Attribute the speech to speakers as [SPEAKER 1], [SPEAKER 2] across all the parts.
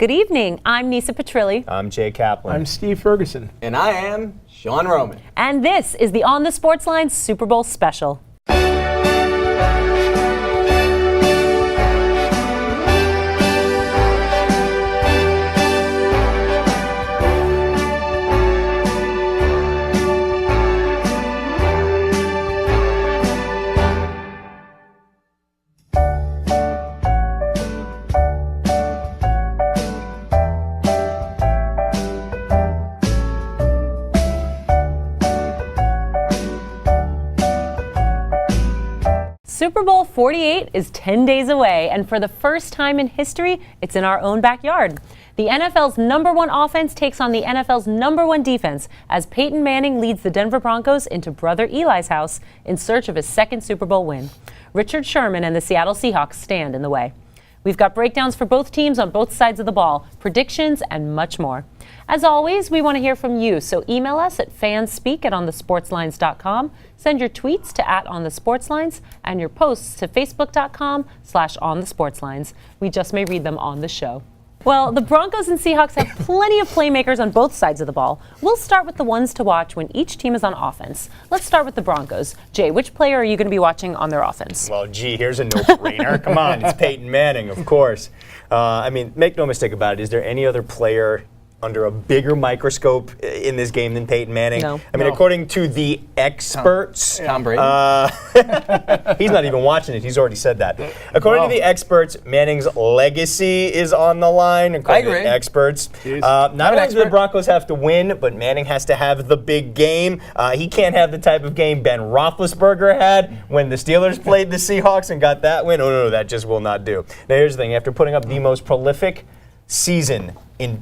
[SPEAKER 1] Good evening. I'm Nisa Petrilli.
[SPEAKER 2] I'm Jay Kaplan.
[SPEAKER 3] I'm Steve Ferguson.
[SPEAKER 4] And I am Sean Roman.
[SPEAKER 1] And this is the On the Sportslines Super Bowl special. Super Bowl 48 is 10 days away, and for the first time in history, it's in our own backyard. The NFL's #1 offense takes on the NFL's #1 defense as Peyton Manning leads the Denver Broncos into brother Eli's house in search of his second Super Bowl win. Richard Sherman and the Seattle Seahawks stand in the way. We've got breakdowns for both teams on both sides of the ball, predictions, and much more. As always, we want to hear from you, so email us at fanspeak@onthesportslines.com. Send your tweets to @onthesportslines and your posts to facebook.com/onthesportslines. We just may read them on the show. Well, the Broncos and Seahawks have plenty of playmakers on both sides of the ball. We'll start with the ones to watch when each team is on offense. Let's start with the Broncos. Jay, which player are you going to be watching on their offense?
[SPEAKER 2] Well, here's a no-brainer. Come on, it's Peyton Manning, of course. Make no mistake about it. Is there any other player under a bigger microscope in this game than Peyton Manning?
[SPEAKER 1] No.
[SPEAKER 2] According to the experts,
[SPEAKER 4] Tom Brady.
[SPEAKER 2] he's not even watching it. He's already said that. According to the experts, Manning's legacy is on the line. According
[SPEAKER 4] I agree.
[SPEAKER 2] to the experts, not only do the Broncos have to win, but Manning has to have the big game. He can't have the type of game Ben Roethlisberger had when the Steelers played the Seahawks and got that win. Oh, no, that just will not do. Now, here's the thing. After putting up the most prolific season in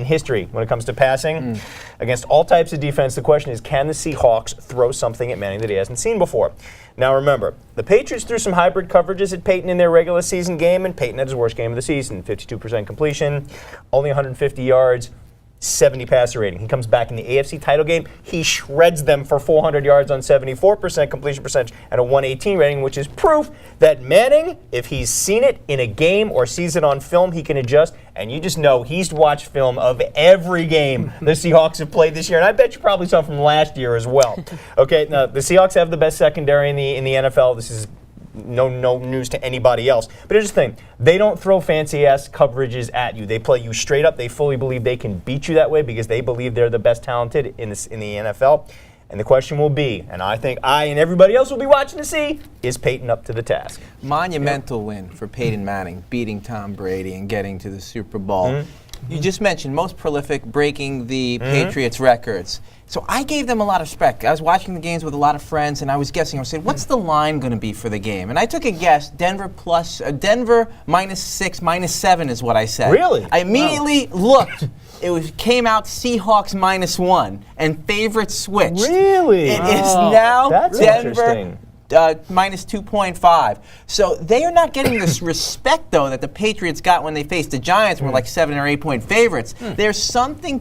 [SPEAKER 2] history when it comes to passing against all types of defense, the question is, can the Seahawks throw something at Manning that he hasn't seen before? Now remember, the Patriots threw some hybrid coverages at Peyton in their regular season game, and Peyton had his worst game of the season, 52% completion, only 150 yards, 70 passer rating. He comes back in the AFC title game. He shreds them for 400 yards on 74% completion percentage and a 118 rating, which is proof that Manning, if he's seen it in a game or sees it on film, he can adjust. And you just know he's watched film of every game the Seahawks have played this year. And I bet you probably saw from last year as well. Okay, now the Seahawks have the best secondary in the NFL. This is no news to anybody else. But here's the thing. They don't throw fancy-ass coverages at you. They play you straight up. They fully believe they can beat you that way because they believe they're the best talented in the NFL. And the question will be, and I think I and everybody else will be watching to see, is Peyton up to the task?
[SPEAKER 4] Monumental win for Peyton Manning, beating Tom Brady and getting to the Super Bowl. You just mentioned most prolific, breaking the Patriots records. So I gave them a lot of respect. I was watching the games with a lot of friends, and I was guessing. I was saying, what's the line going to be for the game? And I took a guess. Denver -6, -7 is what I said.
[SPEAKER 2] Really?
[SPEAKER 4] I immediately looked. It came out Seahawks -1, and favorites switched.
[SPEAKER 2] Really?
[SPEAKER 4] It is now
[SPEAKER 2] That's
[SPEAKER 4] Denver
[SPEAKER 2] interesting.
[SPEAKER 4] -2.5. So they are not getting this respect, though, that the Patriots got when they faced the Giants and were like 7 or 8 point favorites. There's something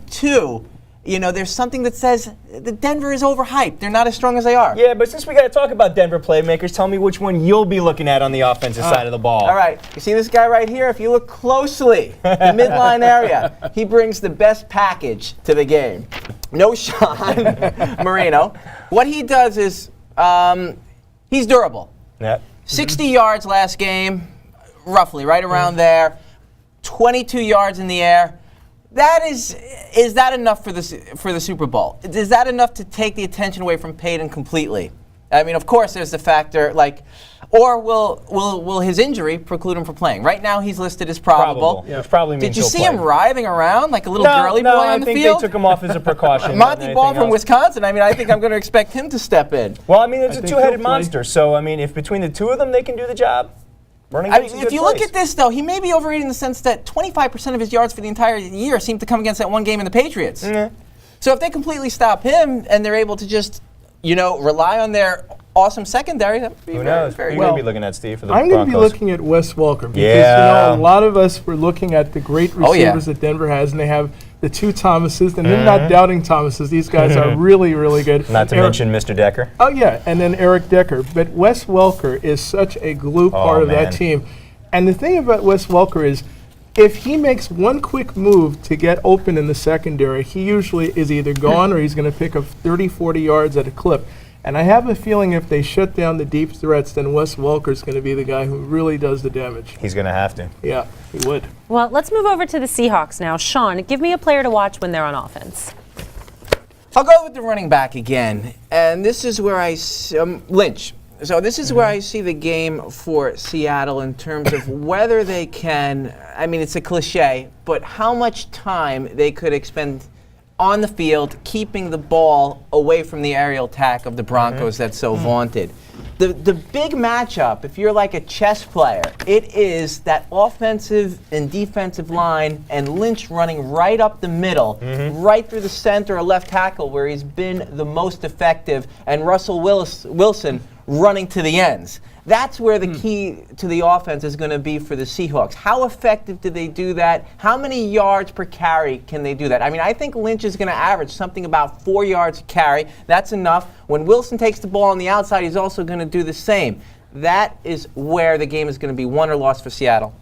[SPEAKER 4] there's something that says that Denver is overhyped. They're not as strong as they are.
[SPEAKER 2] Yeah, but since we got to talk about Denver playmakers, tell me which one you'll be looking at on the offensive side of the ball.
[SPEAKER 4] All right. You see this guy right here? If you look closely, the midline area, he brings the best package to the game. No Sean Marino. What he does is he's durable.
[SPEAKER 2] Yeah.
[SPEAKER 4] 60 yards last game, roughly, right around there. 22 yards in the air. Is that enough for the Super Bowl? Is that enough to take the attention away from Peyton completely? I mean, of course, there's the factor or will his injury preclude him from playing? Right now, he's listed as probable.
[SPEAKER 2] Yeah, probably means
[SPEAKER 4] Did you
[SPEAKER 2] he'll
[SPEAKER 4] see
[SPEAKER 2] play.
[SPEAKER 4] him writhing around like a little girly boy on the field?
[SPEAKER 2] I think they took him off as a precaution.
[SPEAKER 4] Monty Ball from Wisconsin. I mean, I think I'm going to expect him to step in.
[SPEAKER 2] Well, I mean, it's a
[SPEAKER 3] think
[SPEAKER 2] two-headed
[SPEAKER 3] he'll play.
[SPEAKER 2] monster. So, I mean, if between the two of them they can do the job,
[SPEAKER 4] If you look at this, though, he may be overrated in the sense that 25% of his yards for the entire year seem to come against that one game in the Patriots. So if they completely stop him and they're able to just, rely on their awesome secondary, that would be
[SPEAKER 2] Who knows?
[SPEAKER 4] very
[SPEAKER 2] Who are you
[SPEAKER 4] good.
[SPEAKER 2] going to be looking at, Steve, for the
[SPEAKER 3] I'm
[SPEAKER 2] Broncos?
[SPEAKER 3] going to be looking at Wes Welker because
[SPEAKER 2] Yeah.
[SPEAKER 3] a lot of us were looking at the great receivers that Denver has, and they have the two Thomases, and they're not doubting Thomases. These guys are really, really good.
[SPEAKER 2] Not to mention Mr. Decker.
[SPEAKER 3] Oh, yeah, and then Eric Decker. But Wes Welker is such a glue part of
[SPEAKER 2] man.
[SPEAKER 3] that team. And the thing about Wes Welker is if he makes one quick move to get open in the secondary, he usually is either gone or he's going to pick up 30, 40 yards at a clip. And I have a feeling if they shut down the deep threats, then Wes Welker's going to be the guy who really does the damage.
[SPEAKER 2] He's going to have to.
[SPEAKER 3] Yeah, he would.
[SPEAKER 1] Well, let's move over to the Seahawks now. Sean, give me a player to watch when they're on offense.
[SPEAKER 4] I'll go with the running back again. And this is where I Lynch. So this is where I see the game for Seattle in terms of whether they can, I mean, it's a cliche, but how much time they could expend on the field keeping the ball away from the aerial attack of the Broncos that's so vaunted. The big matchup, if you're like a chess player, it is that offensive and defensive line and Lynch running right up the middle, right through the center or left tackle where he's been the most effective, and Russell Wilson running to the ends. That's where the key to the offense is going to be for the Seahawks. How effective do they do that? How many yards per carry can they do that? I mean, I think Lynch is going to average something about 4 yards a carry. That's enough. When Wilson takes the ball on the outside, he's also going to do the same. That is where the game is going to be won or lost for Seattle.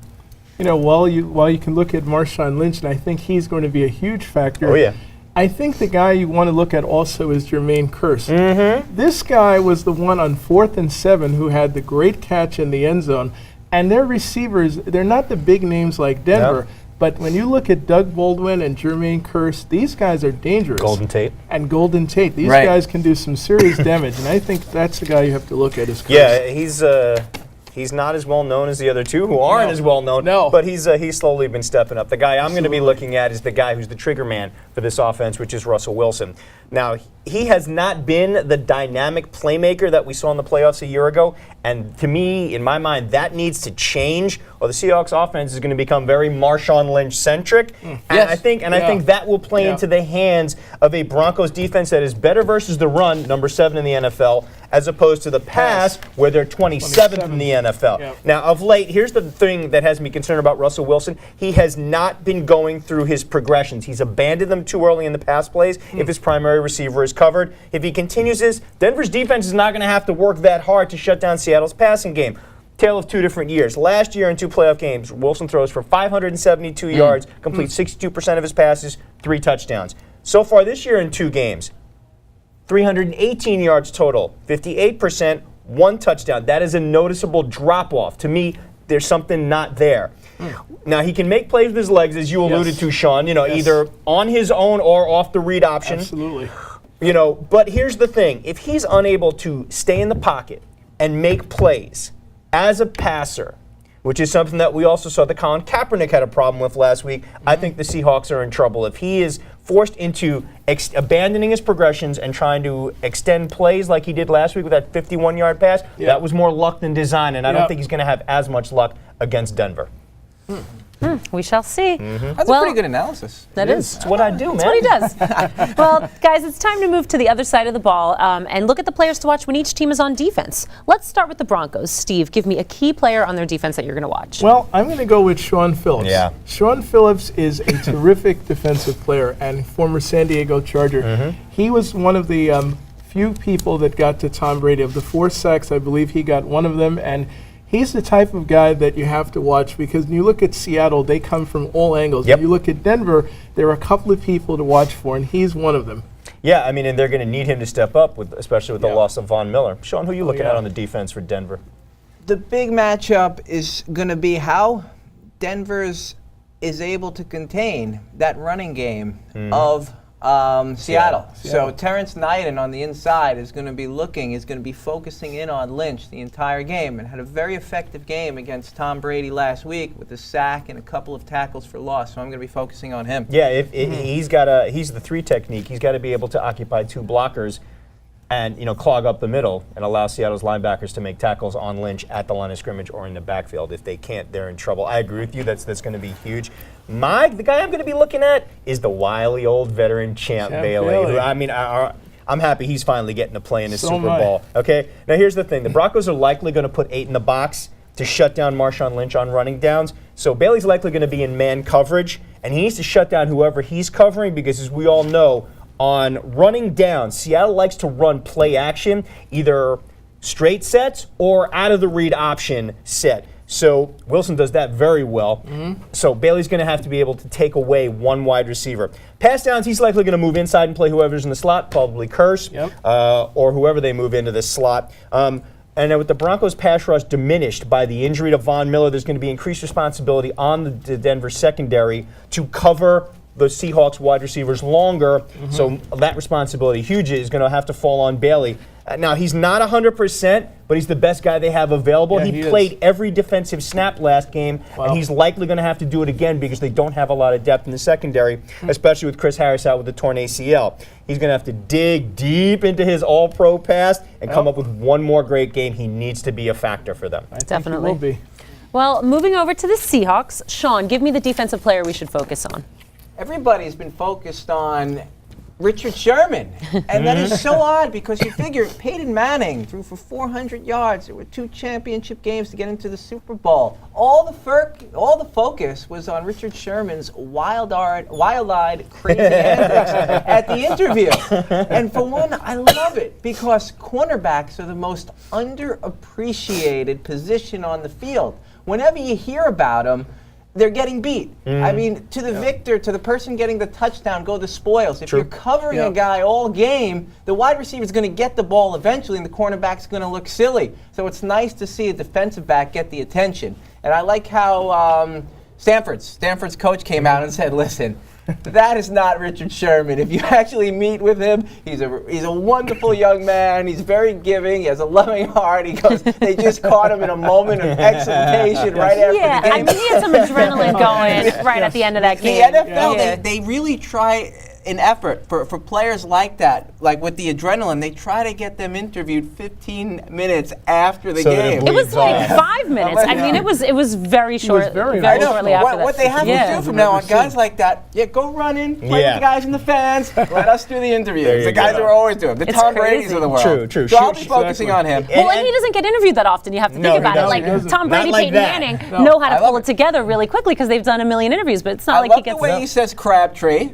[SPEAKER 3] You know, while you can look at Marshawn Lynch, and I think he's going to be a huge factor.
[SPEAKER 2] Oh, yeah.
[SPEAKER 3] I think the guy you want to look at also is Jermaine Kearse. This guy was the one on 4th and 7 who had the great catch in the end zone. And their receivers, they're not the big names like Denver, but when you look at Doug Baldwin and Jermaine Kearse, these guys are dangerous.
[SPEAKER 2] Golden Tate.
[SPEAKER 3] And Golden Tate. These guys can do some serious damage, and I think that's the guy you have to look at is Kearse.
[SPEAKER 2] Yeah, he's not as well known as the other two, who aren't as well known. But he's slowly been stepping up. The guy I'm going to be looking at is the guy who's the trigger man for this offense, which is Russell Wilson. Now, he has not been the dynamic playmaker that we saw in the playoffs a year ago, and to me, in my mind, that needs to change, or the Seahawks offense is going to become very Marshawn Lynch-centric. And I think that will play into the hands of a Broncos defense that is better versus the run, number 7 in the NFL, as opposed to the pass, where they're 27th in the NFL. Now, of late, here's the thing that has me concerned about Russell Wilson. He has not been going through his progressions. He's abandoned them too early in the pass plays if his primary receiver is covered. If he continues this, Denver's defense is not going to have to work that hard to shut down Seattle's passing game. Tale of 2 different years. Last year in 2 playoff games, Wilson throws for 572 yards, completes 62% of his passes, 3 touchdowns. So far this year in 2 games, 318 yards total, 58%, 1 touchdown. That is a noticeable drop-off. To me, there's something not there. Now, he can make plays with his legs, as you alluded to, Sean, either on his own or off the read option.
[SPEAKER 3] Absolutely.
[SPEAKER 2] But here's the thing. If he's unable to stay in the pocket and make plays as a passer, which is something that we also saw that Colin Kaepernick had a problem with last week, I think the Seahawks are in trouble. If he is forced into abandoning his progressions and trying to extend plays like he did last week with that 51-yard pass, that was more luck than design, and I don't think he's going to have as much luck against Denver.
[SPEAKER 1] We shall see.
[SPEAKER 4] That's a pretty good analysis.
[SPEAKER 1] That is.
[SPEAKER 2] It's what I do, man.
[SPEAKER 1] That's what he does. Well, guys, it's time to move to the other side of the ball and look at the players to watch when each team is on defense. Let's start with the Broncos. Steve, give me a key player on their defense that you're going to watch.
[SPEAKER 3] Well, I'm going to go with Sean Phillips.
[SPEAKER 2] Yeah.
[SPEAKER 3] Sean Phillips is a terrific defensive player and former San Diego Charger. He was one of the few people that got to Tom Brady. Of the 4 sacks, I believe he got one of them, and he's the type of guy that you have to watch because when you look at Seattle, they come from all angles. When you look at Denver, there are a couple of people to watch for, and he's one of them.
[SPEAKER 2] Yeah, I mean, and they're going to need him to step up, especially with the loss of Von Miller. Sean, who are you looking at on the defense for Denver?
[SPEAKER 4] The big matchup is going to be how Denver's is able to contain that running game of Seattle. So Terrence Knighton on the inside is going to be focusing in on Lynch the entire game, and had a very effective game against Tom Brady last week with a sack and a couple of tackles for loss. So I'm going to be focusing on him.
[SPEAKER 2] Yeah, he's the 3 technique. He's got to be able to occupy 2 blockers and clog up the middle and allow Seattle's linebackers to make tackles on Lynch at the line of scrimmage or in the backfield. If they can't, they're in trouble. I agree with you. That's going to be huge. The guy I'm going to be looking at is the wily old veteran Champ Bailey. Who, I mean, I'm happy he's finally getting to play in the Super Bowl. Okay. Now here's the thing: the Broncos are likely going to put 8 in the box to shut down Marshawn Lynch on running downs. So Bailey's likely going to be in man coverage, and he needs to shut down whoever he's covering because, as we all know, on running down, Seattle likes to run play action, either straight sets or out of the read option set. So Wilson does that very well. So Bailey's going to have to be able to take away one wide receiver. Pass downs, he's likely going to move inside and play whoever's in the slot, probably Curse, or whoever they move into the slot. And then with the Broncos' pass rush diminished by the injury to Von Miller, there's going to be increased responsibility on the Denver secondary to cover the Seahawks wide receivers longer. So that responsibility, huge, is going to have to fall on Bailey. Now, he's not 100%, but he's the best guy they have available.
[SPEAKER 3] Yeah,
[SPEAKER 2] he played every defensive snap last game, and he's likely going to have to do it again because they don't have a lot of depth in the secondary, especially with Chris Harris out with the torn ACL. He's going to have to dig deep into his all-pro past and come up with one more great game. He needs to be a factor for them.
[SPEAKER 1] Definitely.
[SPEAKER 3] Will be.
[SPEAKER 1] Well, moving over to the Seahawks, Sean, give me the defensive player we should focus on.
[SPEAKER 4] Everybody's been focused on Richard Sherman, and that is so odd because you figure Peyton Manning threw for 400 yards. There were 2 championship games to get into the Super Bowl. All the focus was on Richard Sherman's wild-eyed, crazy antics at the interview. And for one, I love it because cornerbacks are the most underappreciated position on the field. Whenever you hear about them, they're getting beat. I mean, to the victor, to the person getting the touchdown, go the spoils. If you're covering a guy all game, the wide receiver is going to get the ball eventually, and the cornerback's going to look silly. So it's nice to see a defensive back get the attention. And I like how Stanford's coach came out and said, listen, that is not Richard Sherman. If you actually meet with him, he's a wonderful young man. He's very giving. He has a loving heart. He goes, they just caught him in a moment of exultation right after the game.
[SPEAKER 1] I mean, he had some adrenaline going right at the end of that game.
[SPEAKER 4] The NFL, they really try an effort for players like that, like with the adrenaline. They try to get them interviewed 15 minutes after the game.
[SPEAKER 1] It was like 5 minutes. I mean, it was very short.
[SPEAKER 3] It was very
[SPEAKER 1] shortly after that.
[SPEAKER 4] What they have to do from now on, guys like that, go run in, play with the guys in the fans, let us do the interviews. The guys are always doing the Tom Brady's of the world.
[SPEAKER 2] True.
[SPEAKER 4] So I'll be focusing on him.
[SPEAKER 1] Well, and he doesn't get interviewed that often. You have to think about it. Like Tom Brady, Peyton Manning know how to pull it together really quickly because they've done a million interviews, but it's not like he gets.
[SPEAKER 4] I love the way he says Crabtree.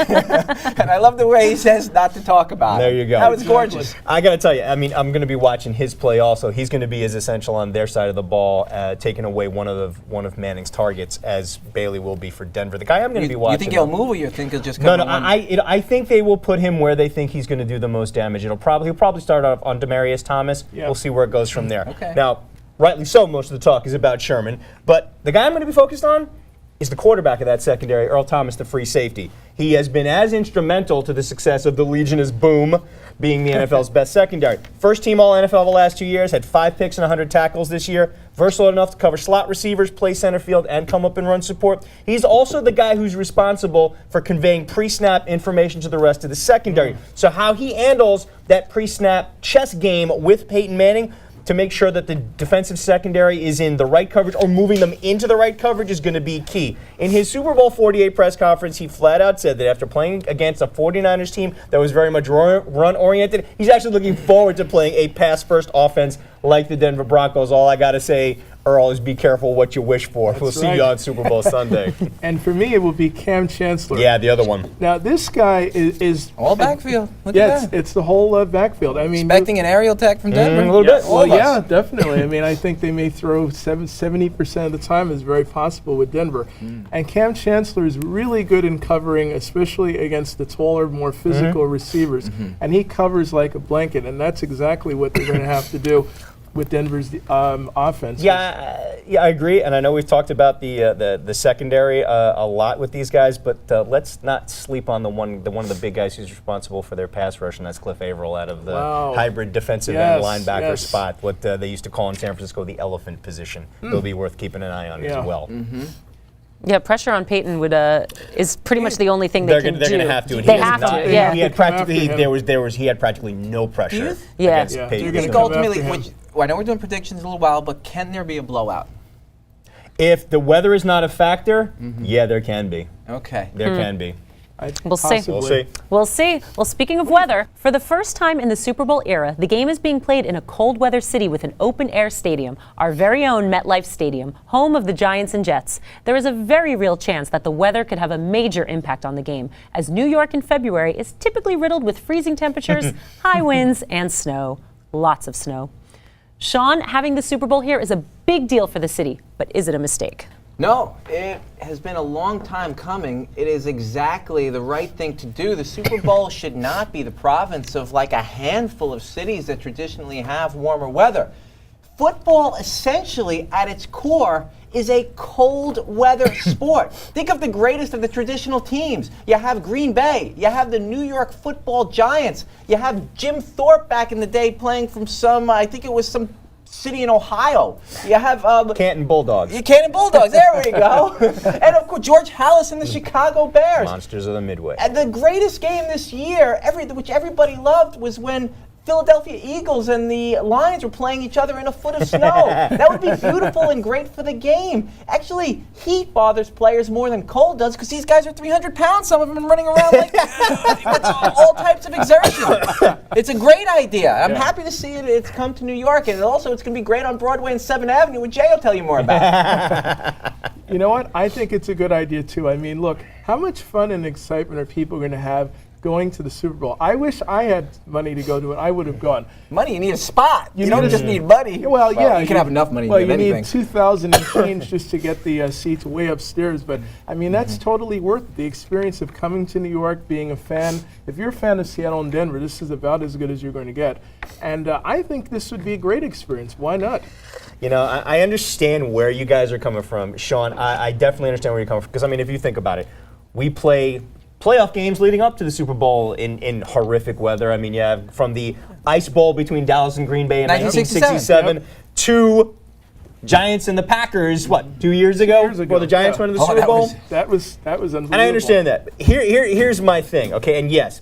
[SPEAKER 4] And I love the way he says not to talk about it.
[SPEAKER 2] There you go.
[SPEAKER 4] That was gorgeous.
[SPEAKER 2] I got to tell you, I mean, I'm going to be watching his play also. He's going to be as essential on their side of the ball, taking away one of Manning's targets as Bailey will be for Denver. The guy I'm going to be watching.
[SPEAKER 4] You think he'll move, or you think he'll just come?
[SPEAKER 2] No. I think they will put him where they think he's going to do the most damage. He'll probably start off on Demaryius Thomas. Yeah. We'll see where it goes from there.
[SPEAKER 4] Okay.
[SPEAKER 2] Now, rightly so, most of the talk is about Sherman, but the guy I'm going to be focused on is the quarterback of that secondary, Earl Thomas, the free safety. He has been as instrumental to the success of the Legionnaires' boom, being the NFL's best secondary. First team All-NFL the last 2 years, had 5 picks and 100 tackles this year. Versatile enough to cover slot receivers, play center field, and come up and run support. He's also the guy who's responsible for conveying pre-snap information to the rest of the secondary. So how he handles that pre-snap chess game with Peyton Manning to make sure that the defensive secondary is in the right coverage or moving them into the right coverage is going to be key. In his Super Bowl 48 press conference, he flat out said that after playing against a 49ers team that was very much run-oriented, he's actually looking forward to playing a pass-first offense like the Denver Broncos. All I got to say, Earl, is be careful what you wish for. We'll see you on Super Bowl Sunday.
[SPEAKER 3] And for me, it will be Cam Chancellor.
[SPEAKER 2] Yeah, the other one.
[SPEAKER 3] Now, this guy is
[SPEAKER 4] all backfield. Look at that.
[SPEAKER 3] It's the whole backfield. I mean,
[SPEAKER 4] expecting an aerial attack from Denver.
[SPEAKER 2] A little bit.
[SPEAKER 3] Well, yeah, definitely. I mean, I think they may throw 70% of the time is very possible with Denver. And Cam Chancellor is really good in covering, especially against the taller, more physical receivers. And he covers like a blanket, and that's exactly what they're going to have to do with Denver's offense.
[SPEAKER 2] Yeah, I agree, and I know we've talked about the secondary a lot with these guys, but let's not sleep on the one of the big guys who's responsible for their pass rush, and that's Cliff Averill out of the hybrid defensive end linebacker spot, what they used to call in San Francisco the elephant position. It'll be worth keeping an eye on as well.
[SPEAKER 1] Yeah, pressure on Peyton is pretty much the only thing they can do.
[SPEAKER 2] They're going to have to.
[SPEAKER 1] They have to. Yeah.
[SPEAKER 2] He had practically no pressure against Peyton.
[SPEAKER 4] Do you think ultimately, I know we're doing predictions in a little while, but can there be a blowout?
[SPEAKER 2] If the weather is not a factor, yeah, there can be.
[SPEAKER 4] Okay.
[SPEAKER 2] There can be.
[SPEAKER 1] We'll see. We'll see. Well, speaking of weather, for the first time in the Super Bowl era, the game is being played in a cold weather city with an open-air stadium, our very own MetLife Stadium, home of the Giants and Jets. There is a very real chance that the weather could have a major impact on the game, as New York in February is typically riddled with freezing temperatures, high winds, and snow. Lots of snow. Sean, having the Super Bowl here is a big deal for the city, but is it a mistake?
[SPEAKER 4] No, it has been a long time coming. It is exactly the right thing to do. The Super Bowl should not be the province of like a handful of cities that traditionally have warmer weather. Football, essentially, at its core, is a cold weather sport. Think of the greatest of the traditional teams. You have Green Bay. You have the New York Football Giants. You have Jim Thorpe back in the day playing from I think it was some city in Ohio. You have
[SPEAKER 2] Canton Bulldogs.
[SPEAKER 4] Canton Bulldogs. There we go. And of course, George Halas and the Chicago Bears.
[SPEAKER 2] Monsters of the Midway.
[SPEAKER 4] And the greatest game this year, which everybody loved, was when Philadelphia Eagles and the Lions were playing each other in a foot of snow. That would be beautiful and great for the game. Actually, heat bothers players more than cold does because these guys are 300 pounds, some of them, and running around like with all types of exertion. It's a great idea. I'm happy to see it's come to New York, and also it's going to be great on Broadway and 7th Avenue, which Jay will tell you more about.
[SPEAKER 3] You know what? I think it's a good idea, too. I mean, look, how much fun and excitement are people going to have going to the Super Bowl? I wish I had money to go to it. I would have gone.
[SPEAKER 4] Money, you need a spot. You don't just need money.
[SPEAKER 3] Well, yeah.
[SPEAKER 4] You can have enough money to
[SPEAKER 3] well,
[SPEAKER 4] get
[SPEAKER 3] you
[SPEAKER 4] anything.
[SPEAKER 3] need $2,000 and change just to get the seats way upstairs. But, I mean, that's totally worth it. The experience of coming to New York, being a fan. If you're a fan of Seattle and Denver, this is about as good as you're going to get. And I think this would be a great experience. Why not?
[SPEAKER 2] You know, I understand where you guys are coming from. Sean, I definitely understand where you're coming from. Because, I mean, if you think about it, we play playoff games leading up to the Super Bowl in horrific weather. I mean, you have from the Ice Bowl between Dallas and Green Bay in 1967 to Giants and the Packers, 2 years ago? Before the Giants went to the Super Bowl?
[SPEAKER 3] That was unbelievable.
[SPEAKER 2] And I understand that. Here's my thing, okay? And yes,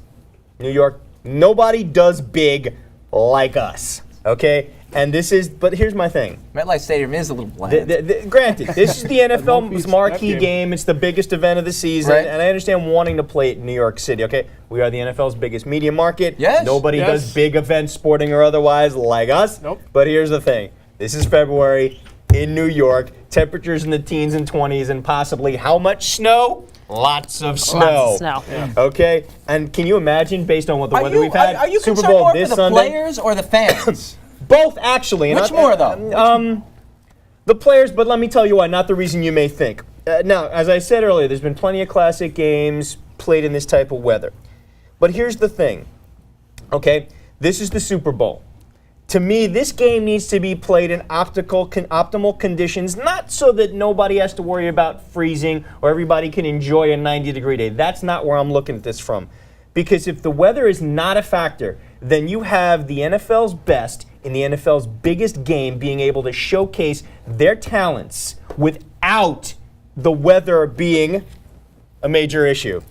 [SPEAKER 2] New York, nobody does big like us, okay? And but here's my thing.
[SPEAKER 4] MetLife Stadium is a little bland.
[SPEAKER 2] Granted, this is the NFL's marquee game. It's the biggest event of the season, and I understand wanting to play it in New York City. Okay, we are the NFL's biggest media market.
[SPEAKER 4] Yes.
[SPEAKER 2] Nobody does big events, sporting or otherwise, like us.
[SPEAKER 3] Nope.
[SPEAKER 2] But here's the thing. This is February in New York. Temperatures in the teens and 20s, and possibly how much snow? Lots of snow.
[SPEAKER 1] Lots of snow.
[SPEAKER 3] Yeah.
[SPEAKER 2] Okay, and can you imagine, based on what the weather we've had,
[SPEAKER 4] Are you
[SPEAKER 2] Super
[SPEAKER 4] concerned
[SPEAKER 2] Bowl
[SPEAKER 4] more
[SPEAKER 2] this
[SPEAKER 4] for the
[SPEAKER 2] Sunday?
[SPEAKER 4] players or the fans?
[SPEAKER 2] Both, actually.
[SPEAKER 4] Which more, though?
[SPEAKER 2] The players, but let me tell you why, not the reason you may think. Now, as I said earlier, there's been plenty of classic games played in this type of weather. But here's the thing, okay? This is the Super Bowl. To me, this game needs to be played in optimal conditions, not so that nobody has to worry about freezing or everybody can enjoy a 90-degree day. That's not where I'm looking at this from. Because if the weather is not a factor, then you have the NFL's best in the NFL's biggest game being able to showcase their talents without the weather being a major issue.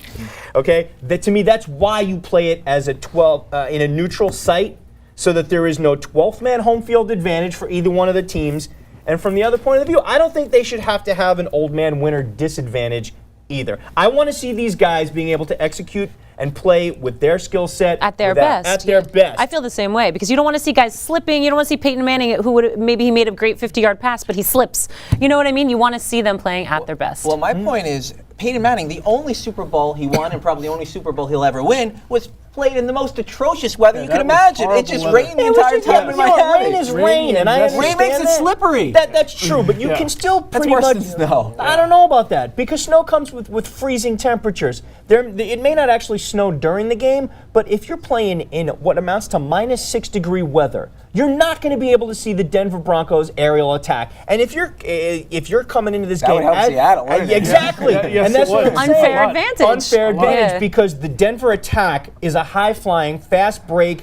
[SPEAKER 2] Okay? To me, that's why you play it as a 12 in a neutral site, so that there is no 12th man home field advantage for either one of the teams. And from the other point of view, I don't think they should have to have an old man winner disadvantage either. I want to see these guys being able to execute and play with their skill set
[SPEAKER 1] at their best.
[SPEAKER 2] At their best.
[SPEAKER 1] I feel the same way because you don't want to see guys slipping. You don't want to see Peyton Manning, maybe he made a great 50-yard pass, but he slips. You know what I mean? You want to see them playing at their best.
[SPEAKER 4] Well, my point is, Peyton Manning, the only Super Bowl he won and probably the only Super Bowl he'll ever win was played in the most atrocious weather you could imagine. It just rained the entire time in Miami.
[SPEAKER 2] Rain is rain, and I understand
[SPEAKER 4] rain makes it slippery.
[SPEAKER 2] That's true, but you can still pretty
[SPEAKER 4] worse
[SPEAKER 2] much.
[SPEAKER 4] than snow.
[SPEAKER 2] I don't know about that because snow comes with freezing temperatures. It may not actually snow during the game, but if you're playing in what amounts to -6-degree weather, you're not going to be able to see the Denver Broncos aerial attack. And if you're coming into this game,
[SPEAKER 4] would help Seattle, wouldn't it?
[SPEAKER 2] Exactly,
[SPEAKER 3] Yes,
[SPEAKER 2] and that's
[SPEAKER 3] it
[SPEAKER 2] what
[SPEAKER 3] would.
[SPEAKER 2] I'm saying.
[SPEAKER 1] Unfair advantage.
[SPEAKER 2] Unfair advantage
[SPEAKER 1] Yeah.
[SPEAKER 2] because the Denver attack is a high-flying, fast break,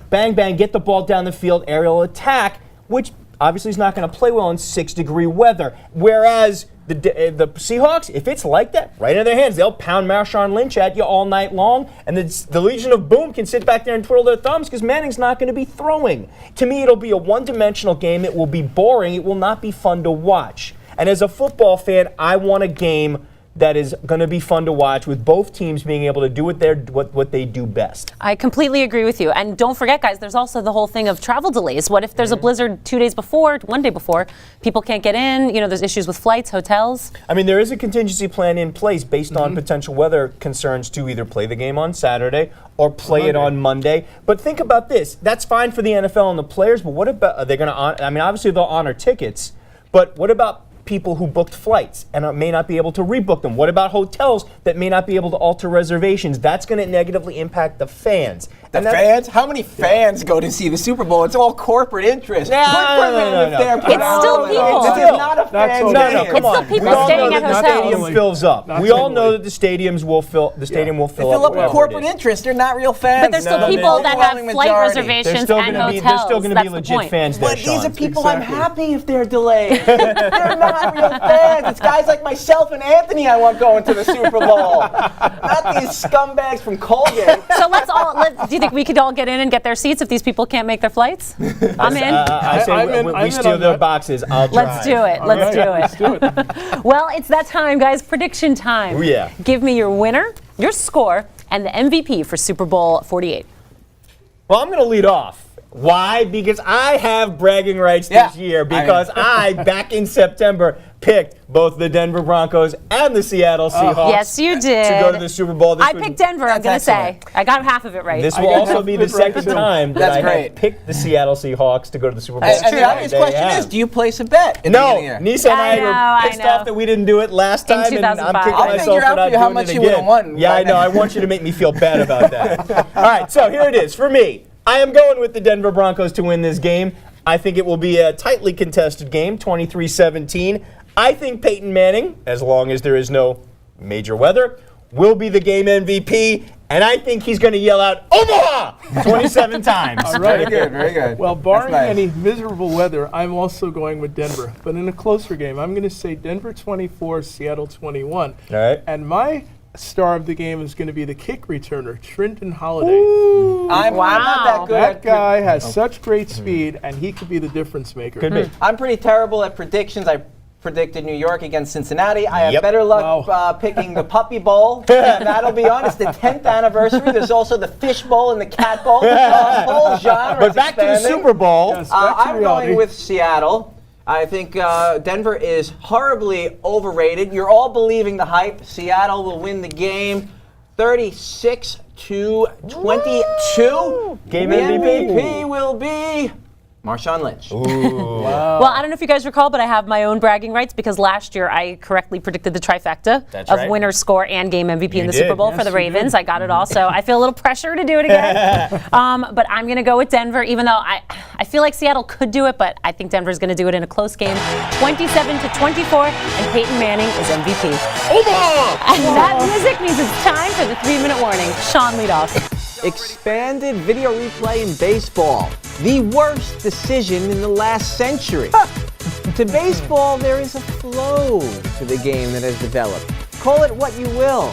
[SPEAKER 2] bang, bang, get the ball down the field, aerial attack, which obviously is not going to play well in 6-degree weather. Whereas the Seahawks, if it's like that, right in their hands, they'll pound Marshawn Lynch at you all night long, and the Legion of Boom can sit back there and twiddle their thumbs because Manning's not going to be throwing. To me, it'll be a one-dimensional game. It will be boring. It will not be fun to watch. And as a football fan, I want a game that is going to be fun to watch, with both teams being able to do what they do best.
[SPEAKER 1] I completely agree with you. And don't forget, guys, there's also the whole thing of travel delays. What if there's a blizzard 2 days before, 1 day before, people can't get in, there's issues with flights, hotels?
[SPEAKER 2] I mean, there is a contingency plan in place based on potential weather concerns to either play the game on Saturday or play it on Monday. But think about this. That's fine for the NFL and the players, but what about, are they going to honor, obviously they'll honor tickets, but what about people who booked flights and may not be able to rebook them? What about hotels that may not be able to alter reservations? That's going to negatively impact the fans.
[SPEAKER 4] The fans? How many fans go to see the Super Bowl? It's all corporate interest.
[SPEAKER 2] No.
[SPEAKER 1] It's still people.
[SPEAKER 4] This is not a fan
[SPEAKER 2] No, come on.
[SPEAKER 1] It's still people staying at
[SPEAKER 2] The
[SPEAKER 1] hotels.
[SPEAKER 2] stadium fills up. We all know that the stadiums will fill. The stadium will fill
[SPEAKER 4] They fill
[SPEAKER 2] up.
[SPEAKER 4] up with corporate interest. They're not real fans.
[SPEAKER 1] But there's still people that have flight reservations and hotels.
[SPEAKER 2] There's still going to be
[SPEAKER 1] That's the
[SPEAKER 2] legit
[SPEAKER 1] point.
[SPEAKER 2] fans there,
[SPEAKER 4] But these are
[SPEAKER 2] Sean.
[SPEAKER 4] people I'm happy if they're delayed. They're not real fans. It's guys like myself and Anthony I want going to the Super Bowl. Not these scumbags from Colgate.
[SPEAKER 1] So do you think we could all get in and get their seats if these people can't make their flights? I'm in.
[SPEAKER 2] I say
[SPEAKER 3] I'm
[SPEAKER 2] when
[SPEAKER 3] in
[SPEAKER 2] we steal
[SPEAKER 3] on
[SPEAKER 2] their
[SPEAKER 3] that.
[SPEAKER 2] boxes, I'll drive.
[SPEAKER 1] Let's do it. Let's do it. Well, it's that time, guys. Prediction time.
[SPEAKER 2] Oh, yeah.
[SPEAKER 1] Give me your winner, your score, and the MVP for Super Bowl 48.
[SPEAKER 2] Well, I'm going to lead off. Why? Because I have bragging rights this year, because I, back in September, picked both the Denver Broncos and the Seattle Seahawks
[SPEAKER 1] Yes, you did.
[SPEAKER 2] to go to the Super Bowl.
[SPEAKER 1] I picked Denver, I'm going to say. I got half of it right.
[SPEAKER 2] This will also be the second time that
[SPEAKER 4] That's
[SPEAKER 2] I
[SPEAKER 4] great.
[SPEAKER 2] have picked the Seattle Seahawks to go to the Super Bowl.
[SPEAKER 4] And the obvious question is, do you place a bet in the
[SPEAKER 2] No,
[SPEAKER 4] beginning of the year?
[SPEAKER 2] Nisa and I
[SPEAKER 1] I
[SPEAKER 2] were pissed
[SPEAKER 1] know.
[SPEAKER 2] off that we didn't do it last time, and I'm
[SPEAKER 1] 2005.
[SPEAKER 2] kicking
[SPEAKER 1] I'll
[SPEAKER 2] myself
[SPEAKER 4] figure
[SPEAKER 2] for
[SPEAKER 4] out
[SPEAKER 2] not
[SPEAKER 4] for you how
[SPEAKER 2] doing
[SPEAKER 4] much
[SPEAKER 2] it
[SPEAKER 4] you would've
[SPEAKER 2] again.
[SPEAKER 4] won
[SPEAKER 2] Yeah,
[SPEAKER 4] by
[SPEAKER 2] I know.
[SPEAKER 4] now.
[SPEAKER 2] I want you to make me feel bad about that. All right, so here it is. For me, I am going with the Denver Broncos to win this game. I think it will be a tightly contested game, 23-17. I think Peyton Manning, as long as there is no major weather, will be the game MVP, and I think he's going to yell out, Omaha! 27 times.
[SPEAKER 3] All right.
[SPEAKER 4] Very good.
[SPEAKER 3] Well, barring
[SPEAKER 4] That's nice.
[SPEAKER 3] any miserable weather, I'm also going with Denver. But in a closer game, I'm going to say Denver 24, Seattle 21.
[SPEAKER 2] All right.
[SPEAKER 3] And my star of the game is going to be the kick returner, Trenton Holiday.
[SPEAKER 4] I'm not that good
[SPEAKER 3] That
[SPEAKER 4] at
[SPEAKER 3] guy has such great speed, and he could be the difference maker.
[SPEAKER 2] Could be.
[SPEAKER 4] I'm pretty terrible at predictions. I predicted New York against Cincinnati. I have
[SPEAKER 2] Yep.
[SPEAKER 4] better luck picking the Puppy Bowl. And that'll be on. It's the 10th anniversary. There's also the Fish Bowl and the Cat Bowl. The whole genre
[SPEAKER 2] But
[SPEAKER 4] is
[SPEAKER 2] back to the
[SPEAKER 4] expanding.
[SPEAKER 2] Super Bowl.
[SPEAKER 3] Yes, back to
[SPEAKER 4] I'm
[SPEAKER 3] reality.
[SPEAKER 4] going with Seattle. I think Denver is horribly overrated. You're all believing the hype. Seattle will win the game 36-22.
[SPEAKER 2] Game
[SPEAKER 4] the
[SPEAKER 2] MVP.
[SPEAKER 4] MVP will be Marshawn Lynch.
[SPEAKER 1] Well, I don't know if you guys recall, but I have my own bragging rights because last year I correctly predicted the trifecta
[SPEAKER 2] That's
[SPEAKER 1] of
[SPEAKER 2] right.
[SPEAKER 1] winner, score, and game MVP in the
[SPEAKER 2] did.
[SPEAKER 1] Super Bowl for the Ravens. I got it all, so I feel a little pressure to do it again. But I'm going to go with Denver, even though I feel like Seattle could do it, but I think Denver's going to do it in a close game, 27-24, and Peyton Manning is MVP. And that music means it's time for the 3-minute warning. Sean, lead off.
[SPEAKER 4] Expanded video replay in baseball. The worst decision in the last century. To baseball, there is a flow to the game that has developed. Call it what you will.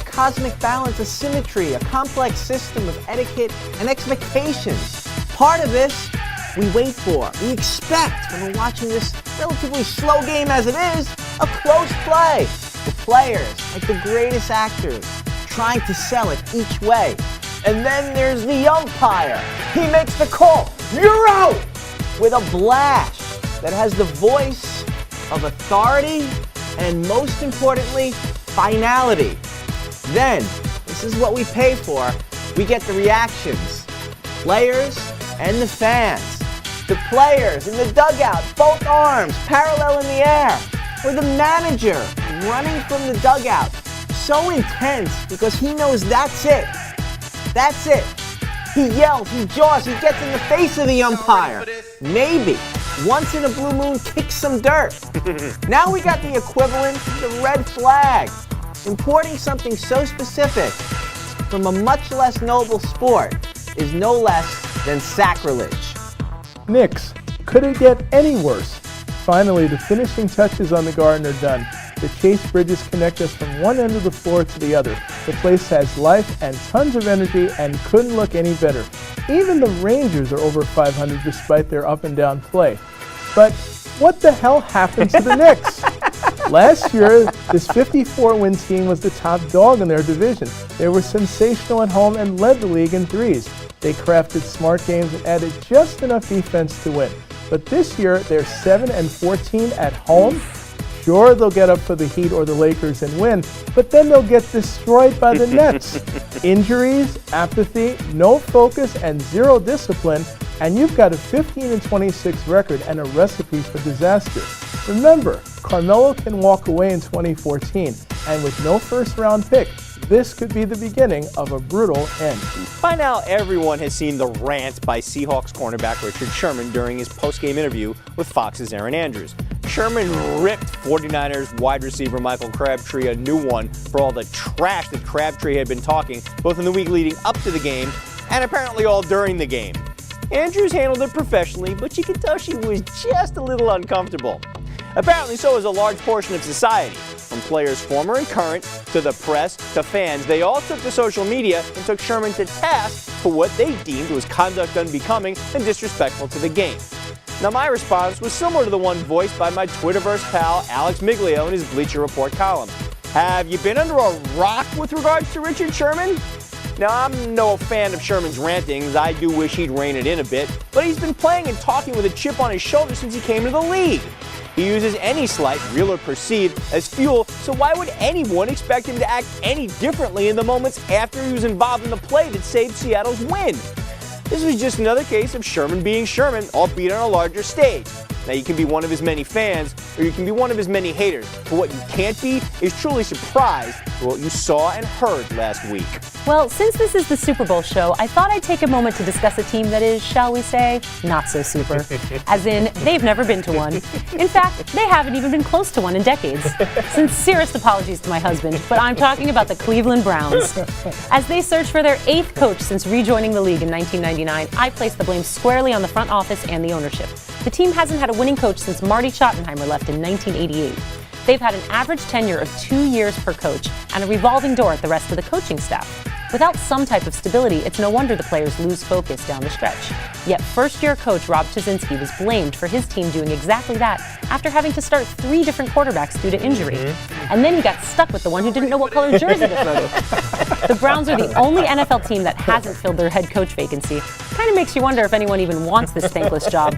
[SPEAKER 4] Cosmic balance, a symmetry, a complex system of etiquette and expectations. Part of this we wait for, we expect when we're watching this relatively slow game as it is, a close play. The players, like the greatest actors, trying to sell it each way. And then there's the umpire. He makes the call. You're out! With a blast that has the voice of authority and, most importantly, finality. Then, this is what we pay for. We get the reactions. Players and the fans. The players in the dugout, both arms parallel in the air. Or the manager running from the dugout. So intense because he knows that's it. That's it. He yells, he jaws, he gets in the face of the umpire. Maybe, once in a blue moon, kicks some dirt. Now we got the equivalent of the red flag. Importing something so specific from a much less noble sport is no less than sacrilege.
[SPEAKER 3] Knicks, could it get any worse? Finally, the finishing touches on the garden are done. The Chase bridges connect us from one end of the floor to the other. The place has life and tons of energy and couldn't look any better. Even the Rangers are over 500 despite their up and down play. But what the hell happened to the Knicks? Last year, this 54-win team was the top dog in their division. They were sensational at home and led the league in threes. They crafted smart games and added just enough defense to win. But this year, they're 7-14 at home. Sure, they'll get up for the Heat or the Lakers and win, but then they'll get destroyed by the Nets. Injuries, apathy, no focus, and zero discipline, and you've got a 15-26 record and a recipe for disaster. Remember, Carmelo can walk away in 2014, and with no first-round pick, this could be the beginning of a brutal end.
[SPEAKER 2] By now, everyone has seen the rant by Seahawks cornerback Richard Sherman during his post-game interview with Fox's Aaron Andrews. Sherman ripped 49ers wide receiver Michael Crabtree a new one for all the trash that Crabtree had been talking, both in the week leading up to the game and apparently all during the game. Andrews handled it professionally, but you could tell she was just a little uncomfortable. Apparently so is a large portion of society. From players former and current, to the press, to fans, they all took to social media and took Sherman to task for what they deemed was conduct unbecoming and disrespectful to the game. Now my response was similar to the one voiced by my Twitterverse pal Alex Miglio in his Bleacher Report column. Have you been under a rock with regards to Richard Sherman? Now, I'm no fan of Sherman's rantings. I do wish he'd rein it in a bit, but he's been playing and talking with a chip on his shoulder since he came to the league. He uses any slight, real or perceived, as fuel, so why would anyone expect him to act any differently in the moments after he was involved in the play that saved Seattle's win? This was just another case of Sherman being Sherman, albeit on a larger stage. Now, you can be one of his many fans, or you can be one of his many haters. But what you can't be is truly surprised by what you saw and heard last week.
[SPEAKER 1] Well, since this is the Super Bowl show, I thought I'd take a moment to discuss a team that is, shall we say, not so super. As in, they've never been to one. In fact, they haven't even been close to one in decades. Sincerest apologies to my husband, but I'm talking about the Cleveland Browns. As they search for their 8th coach since rejoining the league in 1999, I place the blame squarely on the front office and the ownership. The team hasn't had a winning coach since Marty Schottenheimer left in 1988. They've had an average tenure of 2 years per coach and a revolving door at the rest of the coaching staff. Without some type of stability, it's no wonder the players lose focus down the stretch. Yet first-year coach Rob Chizzinski was blamed for his team doing exactly that after having to start 3 different quarterbacks due to injury. And then he got stuck with the one who didn't know what color jersey to throw to. The Browns are the only NFL team that hasn't filled their head coach vacancy. Kind of makes you wonder if anyone even wants this thankless job.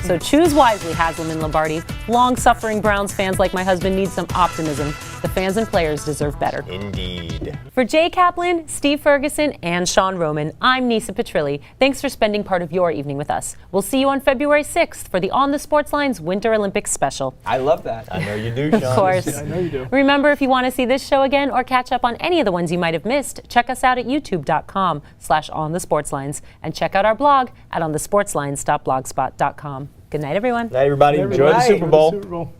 [SPEAKER 1] So choose wisely, Haslam and Lombardi. Long-suffering Browns fans like my husband need some optimism. The fans and players deserve better.
[SPEAKER 2] Indeed.
[SPEAKER 1] For Jay Kaplan, Steve Ferguson, and Sean Roman, I'm Nisa Petrilli. Thanks for spending part of your evening with us. We'll see you on February 6th for the On the Sportslines Winter Olympics special.
[SPEAKER 4] I love that.
[SPEAKER 2] I know you do, Sean.
[SPEAKER 1] Of course.
[SPEAKER 3] I know you do.
[SPEAKER 1] Remember, if you want to see this show again or catch up on any of the ones you might have missed, check us out at youtube.com/onthesportslines and check out our blog at onthesportslines.blogspot.com. Good night, everyone.
[SPEAKER 2] Night, everybody. Enjoy the Super Bowl.